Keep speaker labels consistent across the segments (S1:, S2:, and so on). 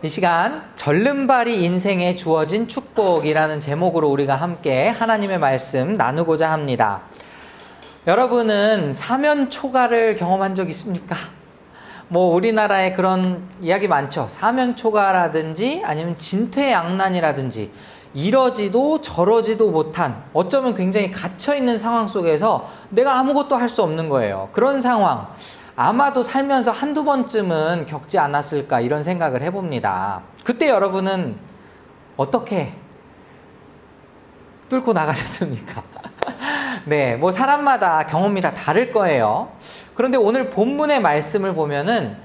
S1: 이 시간 절름발이 인생에 주어진 축복이라는 제목으로 우리가 함께 하나님의 말씀 나누고자 합니다. 여러분은 사면초가를 경험한 적 있습니까? 우리나라에 그런 이야기 많죠. 사면초가라든지 아니면 진퇴양난이라든지 이러지도 저러지도 못한, 어쩌면 굉장히 갇혀있는 상황 속에서 내가 아무것도 할 수 없는 거예요. 그런 상황 아마도 살면서 한두 번쯤은 겪지 않았을까 이런 생각을 해봅니다. 그때 여러분은 어떻게 뚫고 나가셨습니까? 네, 사람마다 경험이 다 다를 거예요. 그런데 오늘 본문의 말씀을 보면은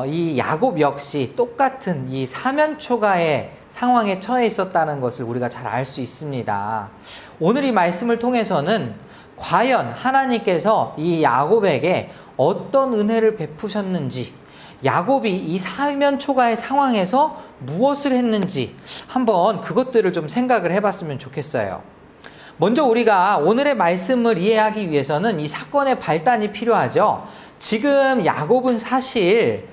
S1: 이 야곱 역시 똑같은 이 사면초가의 상황에 처해 있었다는 것을 우리가 잘 알 수 있습니다. 오늘 이 말씀을 통해서는 과연 하나님께서 이 야곱에게 어떤 은혜를 베푸셨는지, 야곱이 이 사면초가의 상황에서 무엇을 했는지 한번 그것들을 좀 생각을 해봤으면 좋겠어요. 먼저 우리가 오늘의 말씀을 이해하기 위해서는 이 사건의 발단이 필요하죠. 지금 야곱은 사실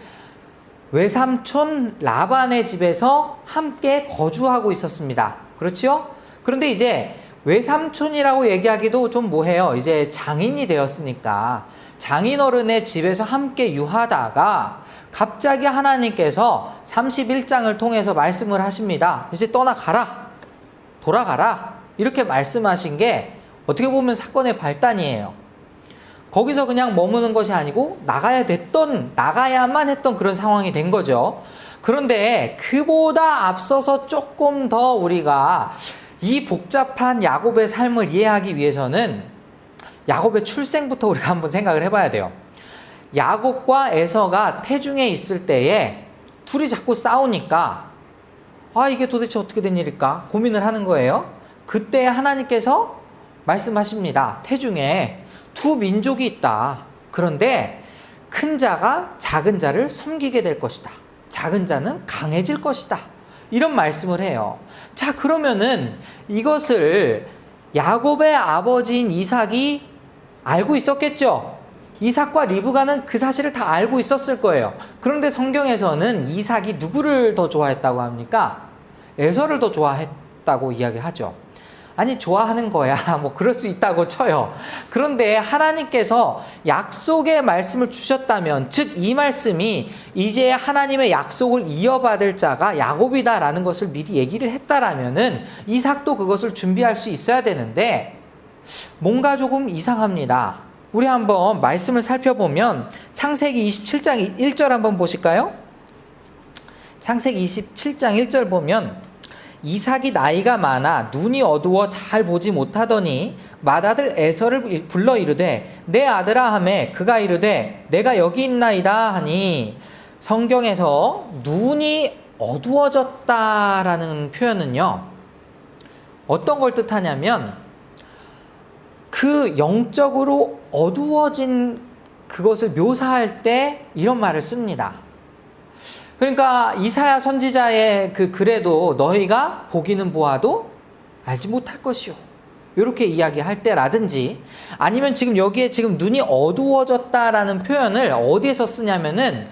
S1: 외삼촌 라반의 집에서 함께 거주하고 있었습니다. 그렇죠? 그런데 이제 외삼촌이라고 얘기하기도 좀 뭐해요. 이제 장인이 되었으니까 장인어른의 집에서 함께 유하다가 갑자기 하나님께서 31장을 통해서 말씀을 하십니다. 이제 떠나가라, 돌아가라, 이렇게 말씀하신 게 어떻게 보면 사건의 발단이에요. 거기서 그냥 머무는 것이 아니고 나가야만 했던 그런 상황이 된 거죠. 그런데 그보다 앞서서 조금 더 우리가 이 복잡한 야곱의 삶을 이해하기 위해서는 야곱의 출생부터 우리가 한번 생각을 해봐야 돼요. 야곱과 에서가 태중에 있을 때에 둘이 자꾸 싸우니까 이게 도대체 어떻게 된 일일까 고민을 하는 거예요. 그때 하나님께서 말씀하십니다. 태중에 두 민족이 있다. 그런데 큰 자가 작은 자를 섬기게 될 것이다. 작은 자는 강해질 것이다. 이런 말씀을 해요. 자, 그러면은 이것을 야곱의 아버지인 이삭이 알고 있었겠죠. 이삭과 리브가는 그 사실을 다 알고 있었을 거예요. 그런데 성경에서는 이삭이 누구를 더 좋아했다고 합니까? 에서를 더 좋아했다고 이야기하죠. 아니, 좋아하는 거야. 그럴 수 있다고 쳐요. 그런데 하나님께서 약속의 말씀을 주셨다면, 즉 이 말씀이 이제 하나님의 약속을 이어받을 자가 야곱이다라는 것을 미리 얘기를 했다라면은 이삭도 그것을 준비할 수 있어야 되는데 뭔가 조금 이상합니다. 우리 한번 말씀을 살펴보면 창세기 27장 1절 한번 보실까요? 창세기 27장 1절 보면 이삭이 나이가 많아 눈이 어두워 잘 보지 못하더니 맏아들 에서를 불러 이르되 내 아들아 하매 그가 이르되 내가 여기 있나이다 하니, 성경에서 눈이 어두워졌다라는 표현은요 어떤 걸 뜻하냐면 그 영적으로 어두워진 그것을 묘사할 때 이런 말을 씁니다. 그러니까 이사야 선지자의 그 글에도 너희가 보기는 보아도 알지 못할 것이요, 이렇게 이야기할 때라든지, 아니면 지금 여기에 지금 눈이 어두워졌다라는 표현을 어디에서 쓰냐면은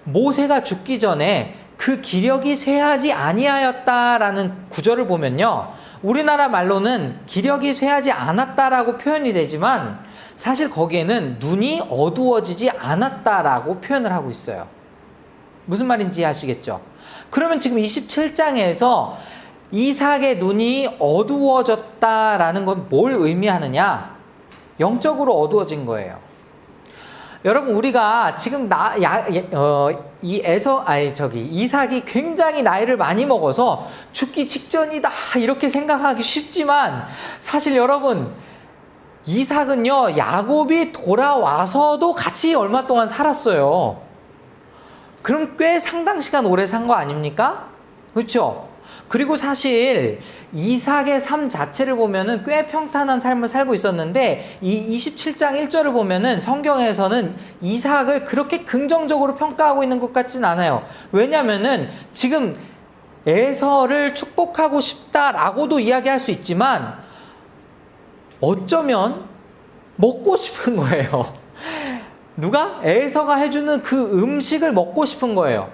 S1: 모세가 죽기 전에 그 기력이 쇠하지 아니하였다라는 구절을 보면요, 우리나라 말로는 기력이 쇠하지 않았다라고 표현이 되지만 사실 거기에는 눈이 어두워지지 않았다라고 표현을 하고 있어요. 무슨 말인지 아시겠죠? 그러면 지금 27장에서 이삭의 눈이 어두워졌다라는 건 뭘 의미하느냐? 영적으로 어두워진 거예요. 여러분, 우리가 지금 이삭이 굉장히 나이를 많이 먹어서 죽기 직전이다 이렇게 생각하기 쉽지만, 사실 여러분, 이삭은요 야곱이 돌아와서도 같이 얼마 동안 살았어요. 그럼 꽤 상당 시간 오래 산 거 아닙니까? 그렇죠? 그리고 사실 이삭의 삶 자체를 보면은 꽤 평탄한 삶을 살고 있었는데, 이 27장 1절을 보면은 성경에서는 이삭을 그렇게 긍정적으로 평가하고 있는 것 같진 않아요. 왜냐면은 지금 에서를 축복하고 싶다라고도 이야기할 수 있지만 어쩌면 먹고 싶은 거예요. 누가? 에서가 해주는 그 음식을 먹고 싶은 거예요.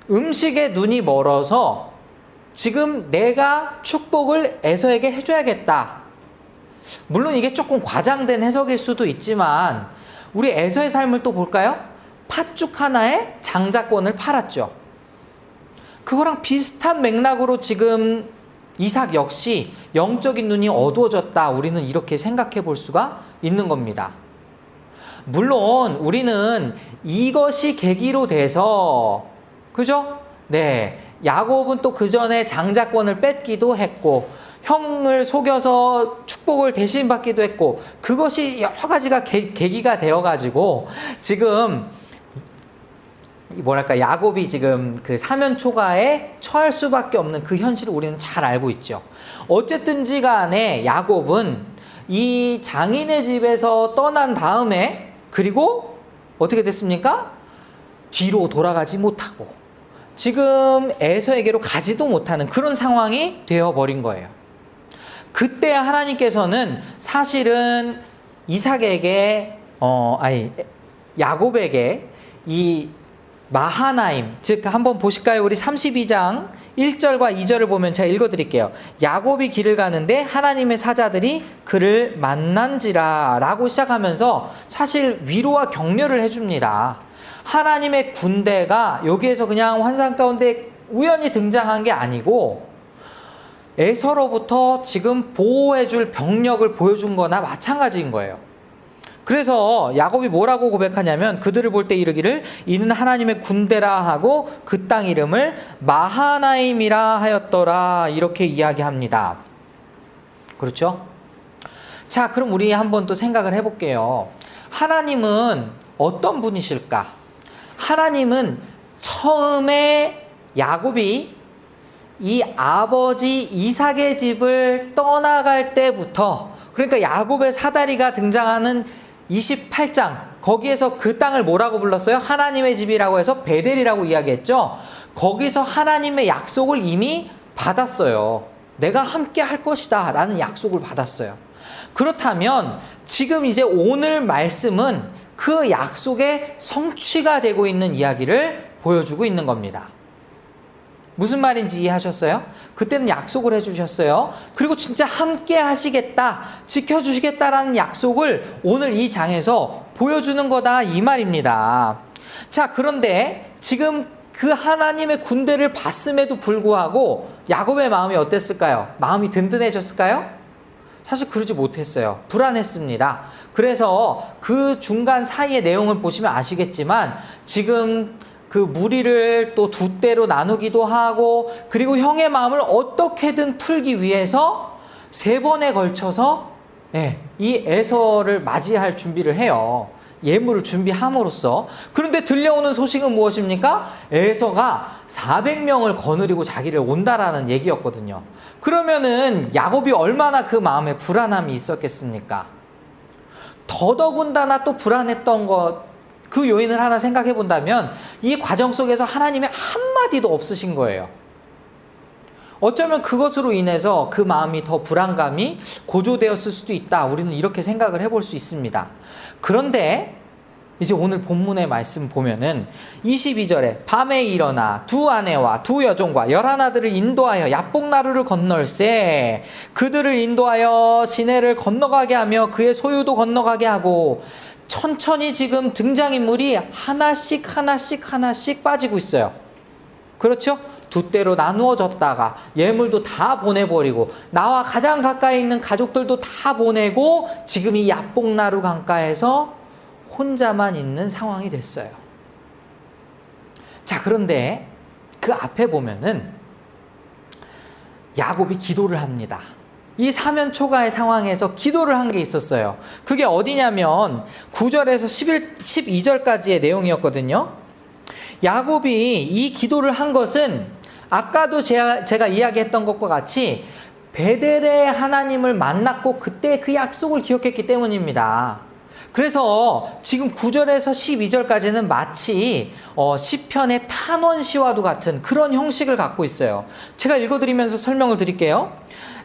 S1: 음식에 눈이 멀어서 지금 내가 축복을 에서에게 해줘야겠다. 물론 이게 조금 과장된 해석일 수도 있지만 우리 에서의 삶을 또 볼까요? 팥죽 하나에 장자권을 팔았죠. 그거랑 비슷한 맥락으로 지금 이삭 역시 영적인 눈이 어두워졌다. 우리는 이렇게 생각해 볼 수가 있는 겁니다. 물론 우리는 이것이 계기로 돼서, 그죠? 네. 야곱은 또 그 전에 장자권을 뺏기도 했고, 형을 속여서 축복을 대신 받기도 했고, 그것이 여러 가지가 계기가 되어가지고, 지금, 뭐랄까, 야곱이 지금 그 사면초가에 처할 수밖에 없는 그 현실을 우리는 잘 알고 있죠. 어쨌든지 간에 야곱은 이 장인의 집에서 떠난 다음에, 그리고 어떻게 됐습니까? 뒤로 돌아가지 못하고, 지금 에서에게로 가지도 못하는 그런 상황이 되어버린 거예요. 그때 하나님께서는 사실은 이삭에게, 야곱에게 이 마하나임, 즉 한번 보실까요? 우리 32장 1절과 2절을 보면 제가 읽어드릴게요. 야곱이 길을 가는데 하나님의 사자들이 그를 만난지라 라고 시작하면서 사실 위로와 격려를 해줍니다. 하나님의 군대가 여기에서 그냥 환상 가운데 우연히 등장한 게 아니고 에서로부터 지금 보호해줄 병력을 보여준 거나 마찬가지인 거예요. 그래서 야곱이 뭐라고 고백하냐면 그들을 볼 때 이르기를 이는 하나님의 군대라 하고 그 땅 이름을 마하나임이라 하였더라 이렇게 이야기합니다. 그렇죠? 자, 그럼 우리 한번 또 생각을 해볼게요. 하나님은 어떤 분이실까? 하나님은 처음에 야곱이 이 아버지 이삭의 집을 떠나갈 때부터, 그러니까 야곱의 사다리가 등장하는 28장, 거기에서 그 땅을 뭐라고 불렀어요? 하나님의 집이라고 해서 베델이라고 이야기했죠. 거기서 하나님의 약속을 이미 받았어요. 내가 함께 할 것이다 라는 약속을 받았어요. 그렇다면 지금 이제 오늘 말씀은 그 약속의 성취가 되고 있는 이야기를 보여주고 있는 겁니다. 무슨 말인지 이해하셨어요? 그때는 약속을 해주셨어요. 그리고 진짜 함께 하시겠다, 지켜주시겠다라는 약속을 오늘 이 장에서 보여주는 거다 이 말입니다. 자, 그런데 지금 그 하나님의 군대를 봤음에도 불구하고 야곱의 마음이 어땠을까요? 마음이 든든해졌을까요? 사실 그러지 못했어요. 불안했습니다. 그래서 그 중간 사이의 내용을 보시면 아시겠지만 지금 그 무리를 또 두 대로 나누기도 하고, 그리고 형의 마음을 어떻게든 풀기 위해서 3번에 걸쳐서 이 에서를 맞이할 준비를 해요. 예물을 준비함으로써. 그런데 들려오는 소식은 무엇입니까? 에서가 400명을 거느리고 자기를 온다라는 얘기였거든요. 그러면은 야곱이 얼마나 그 마음에 불안함이 있었겠습니까? 더더군다나 또 불안했던 것, 그 요인을 하나 생각해 본다면 이 과정 속에서 하나님의 한마디도 없으신 거예요. 어쩌면 그것으로 인해서 그 마음이 더 불안감이 고조되었을 수도 있다. 우리는 이렇게 생각을 해볼 수 있습니다. 그런데 이제 오늘 본문의 말씀 보면은 22절에 밤에 일어나 두 아내와 두 여종과 11아들을 인도하여 야복나루를 건널세 그들을 인도하여 시내를 건너가게 하며 그의 소유도 건너가게 하고, 천천히 지금 등장인물이 하나씩 빠지고 있어요. 그렇죠? 두 대로 나누어졌다가 예물도 다 보내버리고 나와 가장 가까이 있는 가족들도 다 보내고 지금 이 야복나루 강가에서 혼자만 있는 상황이 됐어요. 자, 그런데 그 앞에 보면은 야곱이 기도를 합니다. 이 사면초가의 상황에서 기도를 한 게 있었어요. 그게 어디냐면 9절에서 12절까지의 내용이었거든요. 야곱이 이 기도를 한 것은 아까도 제가 이야기했던 것과 같이 베델의 하나님을 만났고 그때 그 약속을 기억했기 때문입니다. 그래서 지금 9절에서 12절까지는 마치 시편의 탄원시와도 같은 그런 형식을 갖고 있어요. 제가 읽어드리면서 설명을 드릴게요.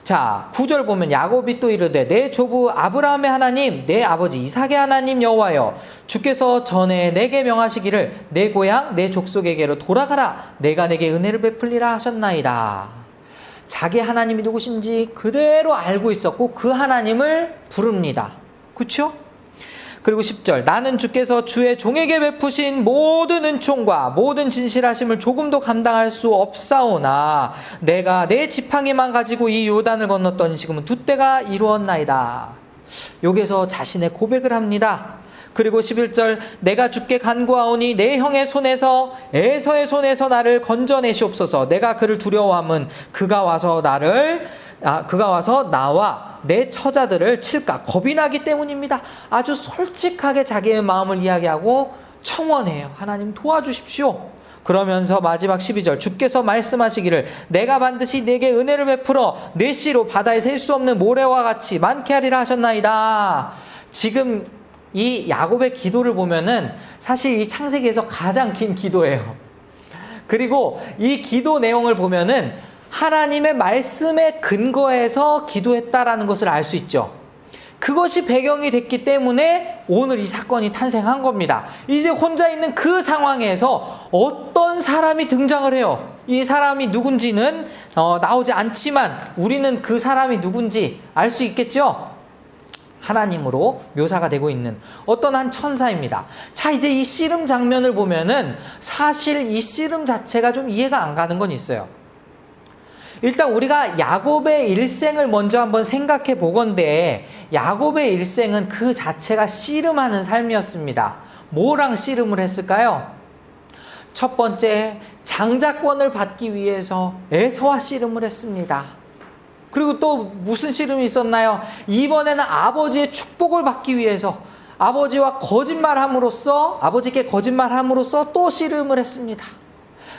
S1: 자, 9절 보면 야곱이 또 이르되 내 조부 아브라함의 하나님 내 아버지 이삭의 하나님 여호와여 주께서 전에 내게 명하시기를 내 고향 내 족속에게로 돌아가라 내가 내게 은혜를 베풀리라 하셨나이다. 자기 하나님이 누구신지 그대로 알고 있었고 그 하나님을 부릅니다. 그렇죠? 그리고 10절 나는 주께서 주의 종에게 베푸신 모든 은총과 모든 진실하심을 조금도 감당할 수 없사오나 내가 내 지팡이만 가지고 이 요단을 건넜더니 지금은 두 때가 이루었나이다. 여기에서 자신의 고백을 합니다. 그리고 11절 내가 주께 간구하오니 내 형의 손에서 에서의 손에서 나를 건져내시옵소서. 내가 그를 두려워함은 그가 와서 나와 내 처자들을 칠까 겁이 나기 때문입니다. 아주 솔직하게 자기의 마음을 이야기하고 청원해요. 하나님 도와주십시오. 그러면서 마지막 12절 주께서 말씀하시기를 내가 반드시 내게 은혜를 베풀어 내 씨로 바다에 셀 수 없는 모래와 같이 많게 하리라 하셨나이다. 지금 이 야곱의 기도를 보면은 사실 이 창세기에서 가장 긴 기도예요. 그리고 이 기도 내용을 보면은 하나님의 말씀에 근거해서 기도했다라는 것을 알 수 있죠. 그것이 배경이 됐기 때문에 오늘 이 사건이 탄생한 겁니다. 이제 혼자 있는 그 상황에서 어떤 사람이 등장을 해요. 이 사람이 누군지는 나오지 않지만 우리는 그 사람이 누군지 알 수 있겠죠. 하나님으로 묘사가 되고 있는 어떤 한 천사입니다. 자, 이제 이 씨름 장면을 보면은 사실 이 씨름 자체가 좀 이해가 안 가는 건 있어요. 일단 우리가 야곱의 일생을 먼저 한번 생각해 보건대 야곱의 일생은 그 자체가 씨름하는 삶이었습니다. 뭐랑 씨름을 했을까요? 첫 번째, 장자권을 받기 위해서 에서와 씨름을 했습니다. 그리고 또 무슨 씨름이 있었나요? 이번에는 아버지의 축복을 받기 위해서 아버지께 거짓말함으로써 또 씨름을 했습니다.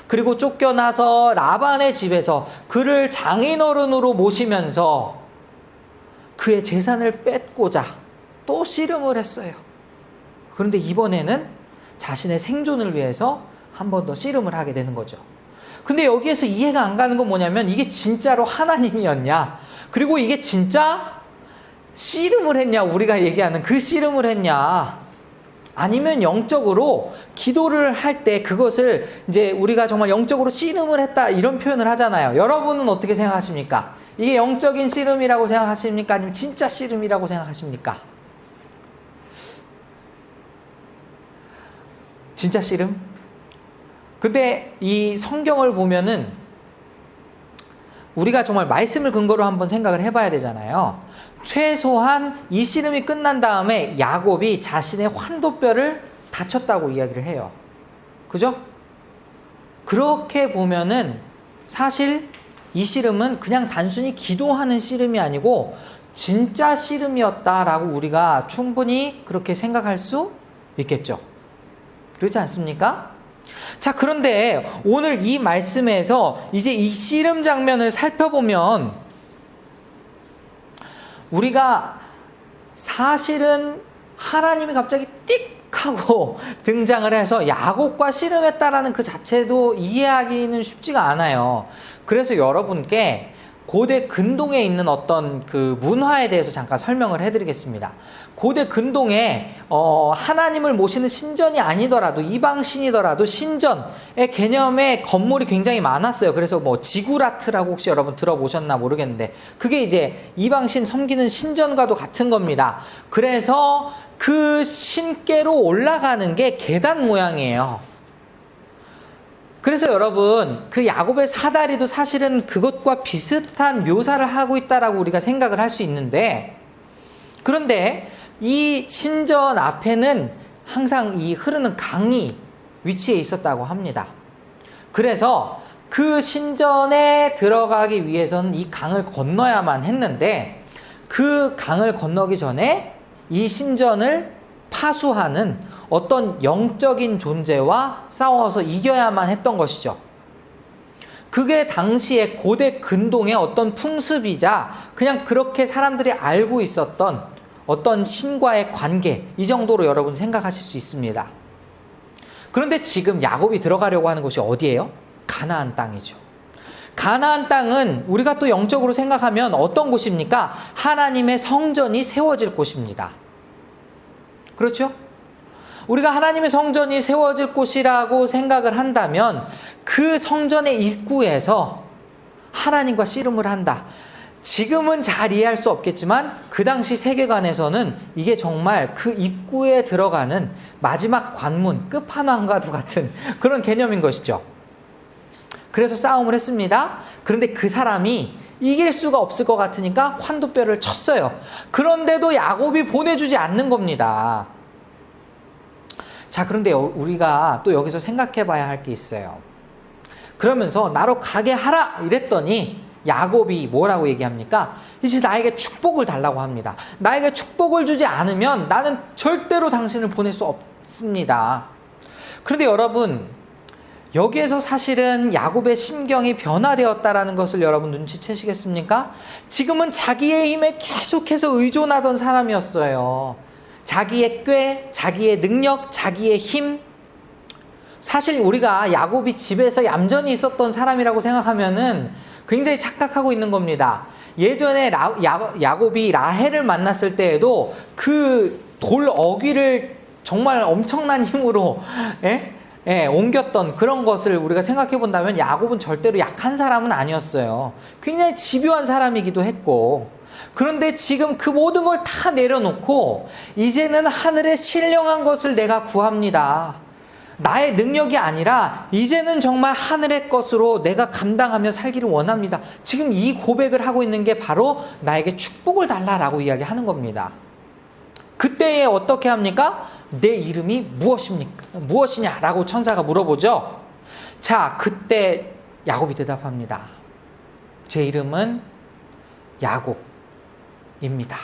S1: 그리고 쫓겨나서 라반의 집에서 그를 장인어른으로 모시면서 그의 재산을 뺏고자 또 씨름을 했어요. 그런데 이번에는 자신의 생존을 위해서 한 번 더 씨름을 하게 되는 거죠. 근데 여기에서 이해가 안 가는 건 뭐냐면 이게 진짜로 하나님이었냐? 그리고 이게 진짜 씨름을 했냐? 우리가 얘기하는 그 씨름을 했냐? 아니면 영적으로 기도를 할 때 그것을 이제 우리가 정말 영적으로 씨름을 했다 이런 표현을 하잖아요. 여러분은 어떻게 생각하십니까? 이게 영적인 씨름이라고 생각하십니까? 아니면 진짜 씨름이라고 생각하십니까? 진짜 씨름? 근데 이 성경을 보면은 우리가 정말 말씀을 근거로 한번 생각을 해봐야 되잖아요. 최소한 이 씨름이 끝난 다음에 야곱이 자신의 환도뼈를 다쳤다고 이야기를 해요. 그죠? 그렇게 보면은 사실 이 씨름은 그냥 단순히 기도하는 씨름이 아니고 진짜 씨름이었다라고 우리가 충분히 그렇게 생각할 수 있겠죠. 그렇지 않습니까? 자, 그런데 오늘 이 말씀에서 이제 이 씨름 장면을 살펴보면 우리가 사실은 하나님이 갑자기 띡 하고 등장을 해서 야곱과 씨름했다라는 그 자체도 이해하기는 쉽지가 않아요. 그래서 여러분께 고대 근동에 있는 어떤 그 문화에 대해서 잠깐 설명을 해드리겠습니다. 고대 근동에 하나님을 모시는 신전이 아니더라도 이방신이더라도 신전의 개념의 건물이 굉장히 많았어요. 그래서 뭐 지구라트라고 혹시 여러분 들어보셨나 모르겠는데 그게 이제 이방신 섬기는 신전과도 같은 겁니다. 그래서 그 신께로 올라가는 게 계단 모양이에요. 그래서 여러분 그 야곱의 사다리도 사실은 그것과 비슷한 묘사를 하고 있다라고 우리가 생각을 할 수 있는데 그런데 이 신전 앞에는 항상 이 흐르는 강이 위치해 있었다고 합니다. 그래서 그 신전에 들어가기 위해서는 이 강을 건너야만 했는데 그 강을 건너기 전에 이 신전을 파수하는 어떤 영적인 존재와 싸워서 이겨야만 했던 것이죠. 그게 당시에 고대 근동의 어떤 풍습이자 그냥 그렇게 사람들이 알고 있었던 어떤 신과의 관계, 이 정도로 여러분 생각하실 수 있습니다. 그런데 지금 야곱이 들어가려고 하는 곳이 어디예요? 가나안 땅이죠. 가나안 땅은 우리가 또 영적으로 생각하면 어떤 곳입니까? 하나님의 성전이 세워질 곳입니다. 그렇죠? 우리가 하나님의 성전이 세워질 곳이라고 생각을 한다면 그 성전의 입구에서 하나님과 씨름을 한다. 지금은 잘 이해할 수 없겠지만 그 당시 세계관에서는 이게 정말 그 입구에 들어가는 마지막 관문, 끝판왕과도 같은 그런 개념인 것이죠. 그래서 싸움을 했습니다. 그런데 그 사람이 이길 수가 없을 것 같으니까 환도뼈를 쳤어요. 그런데도 야곱이 보내주지 않는 겁니다. 자, 그런데 우리가 또 여기서 생각해 봐야 할 게 있어요. 그러면서 나로 가게 하라 이랬더니 야곱이 뭐라고 얘기합니까? 이제 나에게 축복을 달라고 합니다. 나에게 축복을 주지 않으면 나는 절대로 당신을 보낼 수 없습니다. 그런데 여러분, 여기에서 사실은 야곱의 심경이 변화되었다라는 것을 여러분 눈치채시겠습니까? 지금은 자기의 힘에 계속해서 의존하던 사람이었어요. 자기의 꾀, 자기의 능력, 자기의 힘. 사실 우리가 야곱이 집에서 얌전히 있었던 사람이라고 생각하면은 굉장히 착각하고 있는 겁니다. 예전에 야곱이 라헬을 만났을 때에도 그 돌 어귀를 정말 엄청난 힘으로 옮겼던 그런 것을 우리가 생각해 본다면 야곱은 절대로 약한 사람은 아니었어요. 굉장히 집요한 사람이기도 했고, 그런데 지금 그 모든 걸 다 내려놓고 이제는 하늘의 신령한 것을 내가 구합니다. 나의 능력이 아니라 이제는 정말 하늘의 것으로 내가 감당하며 살기를 원합니다. 지금 이 고백을 하고 있는 게 바로 나에게 축복을 달라라고 이야기하는 겁니다. 그때에 어떻게 합니까? 내 이름이 무엇이냐라고 천사가 물어보죠. 자, 그때 야곱이 대답합니다. 제 이름은 야곱입니다.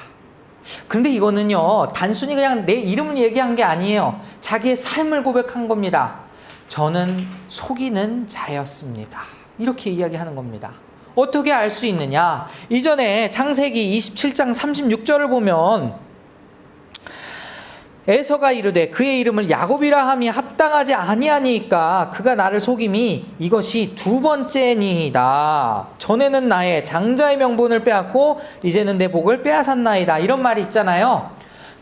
S1: 그런데 이거는요, 단순히 그냥 내 이름을 얘기한 게 아니에요. 자기의 삶을 고백한 겁니다. 저는 속이는 자였습니다. 이렇게 이야기하는 겁니다. 어떻게 알 수 있느냐? 이전에 창세기 27장 36절을 보면 에서가 이르되 그의 이름을 야곱이라 함이 합당하지 아니하니까 그가 나를 속임이 이것이 두 번째니이다. 전에는 나의 장자의 명분을 빼앗고 이제는 내 복을 빼앗았나이다. 이런 말이 있잖아요.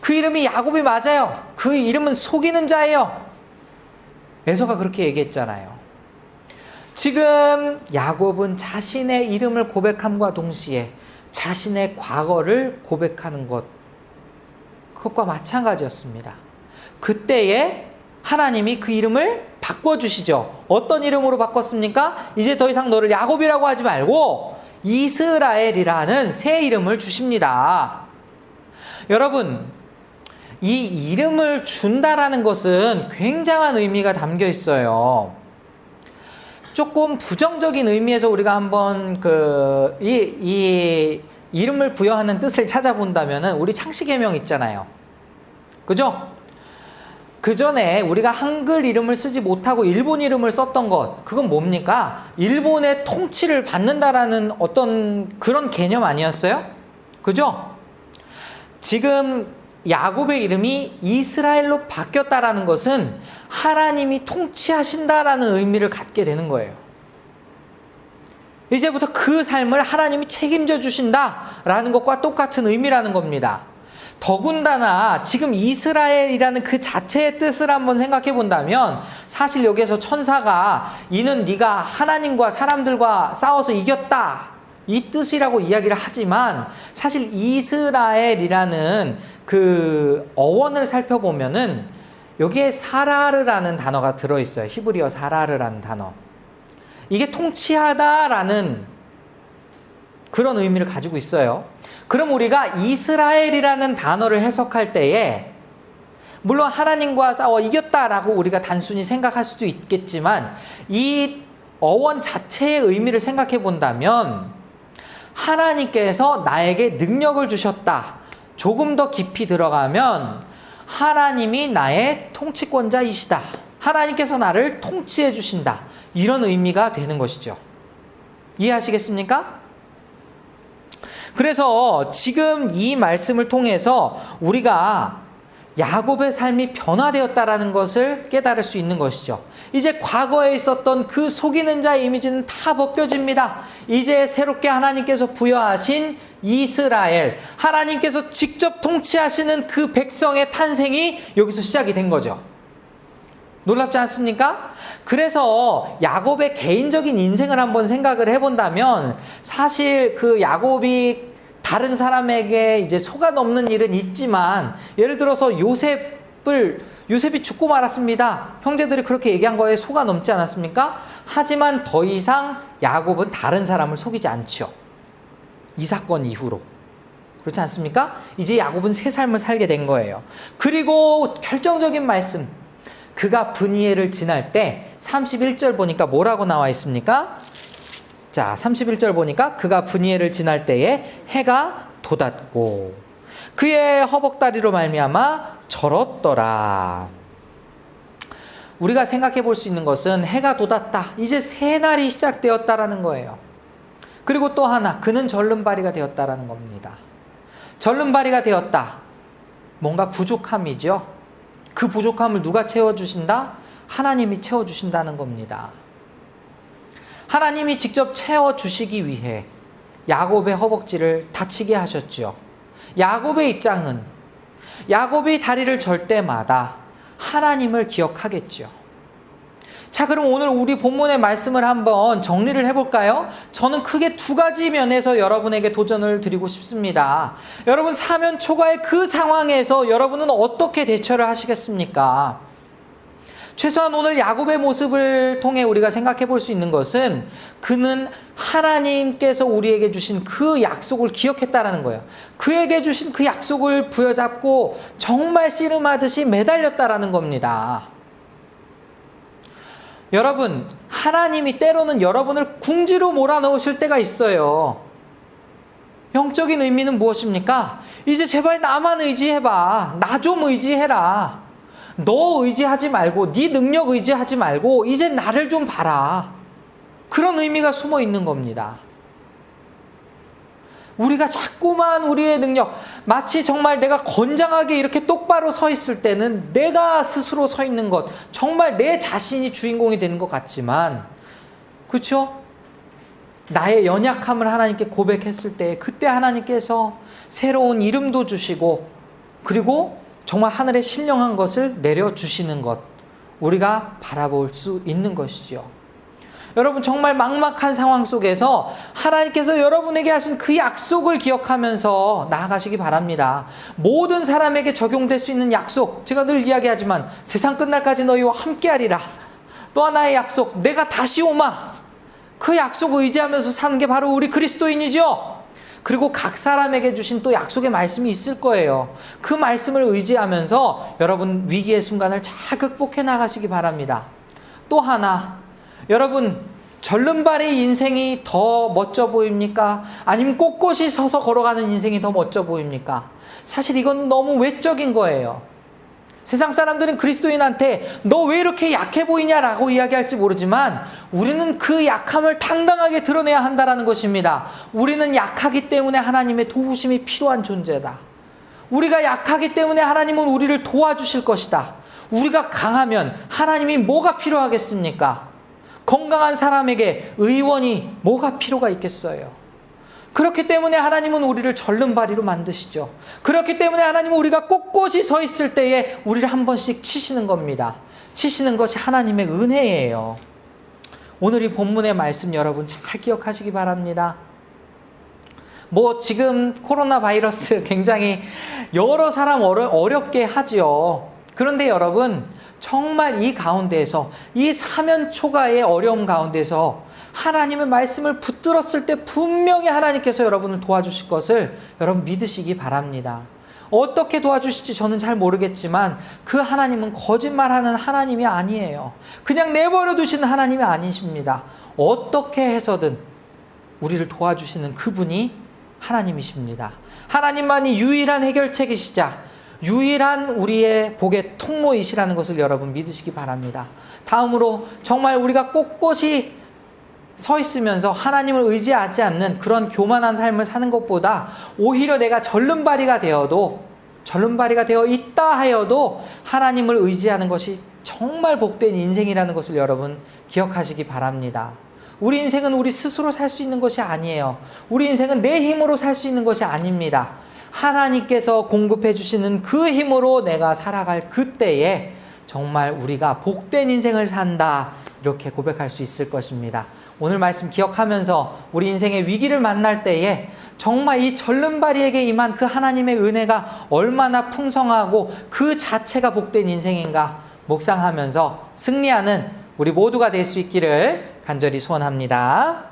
S1: 그 이름이 야곱이 맞아요. 그 이름은 속이는 자예요. 에서가 그렇게 얘기했잖아요. 지금 야곱은 자신의 이름을 고백함과 동시에 자신의 과거를 고백하는 그것과 마찬가지였습니다. 그때에 하나님이 그 이름을 바꿔주시죠. 어떤 이름으로 바꿨습니까? 이제 더 이상 너를 야곱이라고 하지 말고 이스라엘이라는 새 이름을 주십니다. 여러분, 이 이름을 준다라는 것은 굉장한 의미가 담겨 있어요. 조금 부정적인 의미에서 우리가 한번 이 이름을 부여하는 뜻을 찾아본다면은 우리 창씨계명 있잖아요. 그죠? 그 전에 우리가 한글 이름을 쓰지 못하고 일본 이름을 썼던 것, 그건 뭡니까? 일본의 통치를 받는다라는 어떤 그런 개념 아니었어요? 그죠? 지금 야곱의 이름이 이스라엘로 바뀌었다라는 것은 하나님이 통치하신다라는 의미를 갖게 되는 거예요. 이제부터 그 삶을 하나님이 책임져 주신다라는 것과 똑같은 의미라는 겁니다. 더군다나 지금 이스라엘이라는 그 자체의 뜻을 한번 생각해 본다면 사실 여기에서 천사가 이는 네가 하나님과 사람들과 싸워서 이겼다 이 뜻이라고 이야기를 하지만 사실 이스라엘이라는 그 어원을 살펴보면은 여기에 사라르라는 단어가 들어있어요. 히브리어 사라르라는 단어. 이게 통치하다라는 그런 의미를 가지고 있어요. 그럼 우리가 이스라엘이라는 단어를 해석할 때에 물론 하나님과 싸워 이겼다라고 우리가 단순히 생각할 수도 있겠지만 이 어원 자체의 의미를 생각해 본다면 하나님께서 나에게 능력을 주셨다. 조금 더 깊이 들어가면 하나님이 나의 통치권자이시다. 하나님께서 나를 통치해 주신다. 이런 의미가 되는 것이죠. 이해하시겠습니까? 그래서 지금 이 말씀을 통해서 우리가 야곱의 삶이 변화되었다라는 것을 깨달을 수 있는 것이죠. 이제 과거에 있었던 그 속이는 자의 이미지는 다 벗겨집니다. 이제 새롭게 하나님께서 부여하신 이스라엘, 하나님께서 직접 통치하시는 그 백성의 탄생이 여기서 시작이 된 거죠. 놀랍지 않습니까? 그래서 야곱의 개인적인 인생을 한번 생각을 해본다면 사실 그 야곱이 다른 사람에게 이제 속아 넘는 일은 있지만, 예를 들어서 요셉이 죽고 말았습니다. 형제들이 그렇게 얘기한 거에 속아 넘지 않았습니까? 하지만 더 이상 야곱은 다른 사람을 속이지 않죠. 이 사건 이후로. 그렇지 않습니까? 이제 야곱은 새 삶을 살게 된 거예요. 그리고 결정적인 말씀, 그가 브니엘을 지날 때 31절 보니까 뭐라고 나와 있습니까? 자, 31절 보니까 그가 브니엘을 지날 때에 해가 돋았고 그의 허벅다리로 말미암아 절었더라. 우리가 생각해 볼 수 있는 것은 해가 돋았다, 이제 새 날이 시작되었다라는 거예요. 그리고 또 하나, 그는 절름발이가 되었다라는 겁니다. 절름발이가 되었다, 뭔가 부족함이죠. 그 부족함을 누가 채워주신다? 하나님이 채워주신다는 겁니다. 하나님이 직접 채워주시기 위해 야곱의 허벅지를 다치게 하셨죠. 야곱의 입장은 야곱이 다리를 절 때마다 하나님을 기억하겠죠. 자, 그럼 오늘 우리 본문의 말씀을 한번 정리를 해볼까요? 저는 크게 두 가지 면에서 여러분에게 도전을 드리고 싶습니다. 여러분, 사면 초과의 그 상황에서 여러분은 어떻게 대처를 하시겠습니까? 최소한 오늘 야곱의 모습을 통해 우리가 생각해 볼 수 있는 것은 그는 하나님께서 우리에게 주신 그 약속을 기억했다라는 거예요. 그에게 주신 그 약속을 부여잡고 정말 씨름하듯이 매달렸다라는 겁니다. 여러분, 하나님이 때로는 여러분을 궁지로 몰아넣으실 때가 있어요. 영적인 의미는 무엇입니까? 이제 제발 나만 의지해봐. 나 좀 의지해라. 너 의지하지 말고, 네 능력 의지하지 말고 이제 나를 좀 봐라. 그런 의미가 숨어 있는 겁니다. 우리가 자꾸만 우리의 능력, 마치 정말 내가 건장하게 이렇게 똑바로 서 있을 때는 내가 스스로 서 있는 것, 정말 내 자신이 주인공이 되는 것 같지만, 그렇죠? 나의 연약함을 하나님께 고백했을 때 그때 하나님께서 새로운 이름도 주시고, 그리고 정말 하늘에 신령한 것을 내려주시는 것, 우리가 바라볼 수 있는 것이죠. 여러분, 정말 막막한 상황 속에서 하나님께서 여러분에게 하신 그 약속을 기억하면서 나아가시기 바랍니다. 모든 사람에게 적용될 수 있는 약속, 제가 늘 이야기하지만 세상 끝날까지 너희와 함께하리라. 또 하나의 약속, 내가 다시 오마. 그 약속을 의지하면서 사는 게 바로 우리 그리스도인이죠. 그리고 각 사람에게 주신 또 약속의 말씀이 있을 거예요. 그 말씀을 의지하면서 여러분 위기의 순간을 잘 극복해 나가시기 바랍니다. 또 하나, 여러분, 절름발의 인생이 더 멋져 보입니까? 아니면 꼿꼿이 서서 걸어가는 인생이 더 멋져 보입니까? 사실 이건 너무 외적인 거예요. 세상 사람들은 그리스도인한테 너 왜 이렇게 약해 보이냐라고 이야기할지 모르지만 우리는 그 약함을 당당하게 드러내야 한다는 것입니다. 우리는 약하기 때문에 하나님의 도우심이 필요한 존재다. 우리가 약하기 때문에 하나님은 우리를 도와주실 것이다. 우리가 강하면 하나님이 뭐가 필요하겠습니까? 건강한 사람에게 의원이 뭐가 필요가 있겠어요? 그렇기 때문에 하나님은 우리를 절름발이로 만드시죠. 그렇기 때문에 하나님은 우리가 꼿꼿이 서 있을 때에 우리를 한 번씩 치시는 겁니다. 치시는 것이 하나님의 은혜예요. 오늘 이 본문의 말씀 여러분 잘 기억하시기 바랍니다. 지금 코로나 바이러스 굉장히 여러 사람 어렵게 하죠. 그런데 여러분, 정말 이 가운데에서, 이 사면 초가의 어려움 가운데서 하나님의 말씀을 붙들었을 때 분명히 하나님께서 여러분을 도와주실 것을 여러분 믿으시기 바랍니다. 어떻게 도와주실지 저는 잘 모르겠지만 그 하나님은 거짓말하는 하나님이 아니에요. 그냥 내버려 두시는 하나님이 아니십니다. 어떻게 해서든 우리를 도와주시는 그분이 하나님이십니다. 하나님만이 유일한 해결책이시자 유일한 우리의 복의 통로이시라는 것을 여러분 믿으시기 바랍니다. 다음으로 정말 우리가 꼿꼿이 서 있으면서 하나님을 의지하지 않는 그런 교만한 삶을 사는 것보다 오히려 내가 절름발이가 되어도 절름발이가 되어 있다 하여도 하나님을 의지하는 것이 정말 복된 인생이라는 것을 여러분 기억하시기 바랍니다. 우리 인생은 우리 스스로 살 수 있는 것이 아니에요. 우리 인생은 내 힘으로 살 수 있는 것이 아닙니다. 하나님께서 공급해 주시는 그 힘으로 내가 살아갈 그때에 정말 우리가 복된 인생을 산다, 이렇게 고백할 수 있을 것입니다. 오늘 말씀 기억하면서 우리 인생의 위기를 만날 때에 정말 이 절름발이에게 임한 그 하나님의 은혜가 얼마나 풍성하고 그 자체가 복된 인생인가 묵상하면서 승리하는 우리 모두가 될 수 있기를 간절히 소원합니다.